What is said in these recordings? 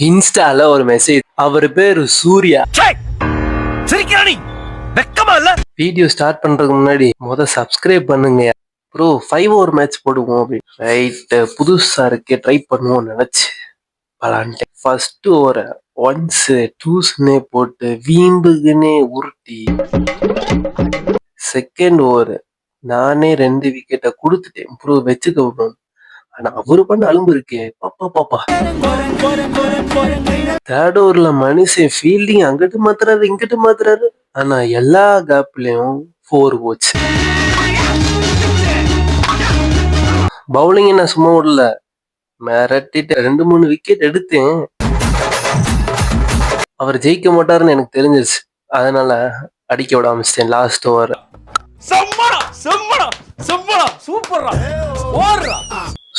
இன்ஸ்டால ஒரு மெசேஜ். அவர் பேரு சூர்யா. வீடியோ ஸ்டார்ட் பண்றதுக்கு முன்னாடி சப்ஸ்கிரைப் பண்ணுங்க ப்ரோ, 5 ஓவர் மேட்ச் போடுவோம் அப்படின்னு. ரைட், புதுசா இருக்கே, ட்ரை பண்ணுவோம் நினைச்சு பலான்ட்டேன். ஃபர்ஸ்ட் ஓவரை ஒன்ஸ் டூஸ்னே போட்டு வீம்புக்குன்னே உருட்டி, செகண்ட் ஓவர் நானே 2 விக்கெட்டை கொடுத்துட்டேன் ப்ரோ, வச்சுக்க ப்ரோ. ஆனா அவரு பண்ண அலும்பு இருக்கே, பாப்பா பாப்பா. தேர்ட் ஓவர்ல மனுஷன் ஃபீல்டிங் அங்கிட்டு மாத்துறாரு இங்கிட்டு மாத்துறாரு, ஆனா எல்லா கேப்லயும் 4 போச்சு. பவுலிங் என்ன சும்மா விடல, மிரட்டிட்டு 2-3 விக்கெட் எடுத்தேன். அவர் ஜெயிக்க மாட்டாருன்னு எனக்கு தெரிஞ்சிருச்சு, அதனால அடிக்க விட ஆரம்பிச்சிட்டேன் லாஸ்ட் ஓவர்.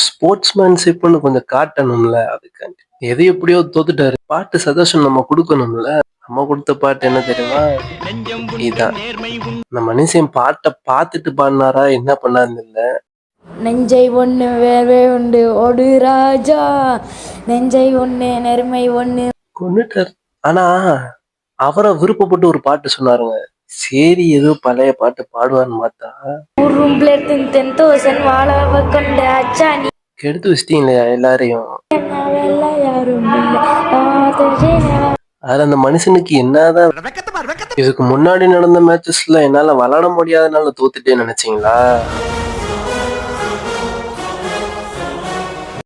ஸ்போர்ட்ஸ்மேன்ஷிப்னு கொஞ்சம் காட்டணும்ல, அதுக்காண்டி எது எப்படியோ தோத்துட்டாரு. பாட்டு சஜஷன் நம்ம கொடுக்கணும்ல. நம்ம கொடுத்த பாட்டு என்ன தெரியுமா? இதான். இந்த மனுஷன் பாட்டை பார்த்துட்டு பாடினாரா என்ன பண்ணாருன்னு இல்ல. நெஞ்சை ஒண்ணு வேர்வை உண்டு ஓடு ராஜா, நெஞ்சை ஒண்ணு நேர்மை ஒண்ணு கொண்டுட்டார். ஆனா அவரை விருப்பப்பட்டு ஒரு பாட்டு சொன்னாருங்க. சரி, ஏதோ பழைய பாட்டு பாடுவான்னு பார்த்தா கெடுத்து வச்சிட்டீங்களே எல்லாரையும். அதுல அந்த மனுஷனுக்கு என்னதான், இதுக்கு முன்னாடி நடந்த மேட்சஸ்ல என்னால விளையாட முடியாதனால தோத்துட்டேன்னு நினைச்சீங்களா?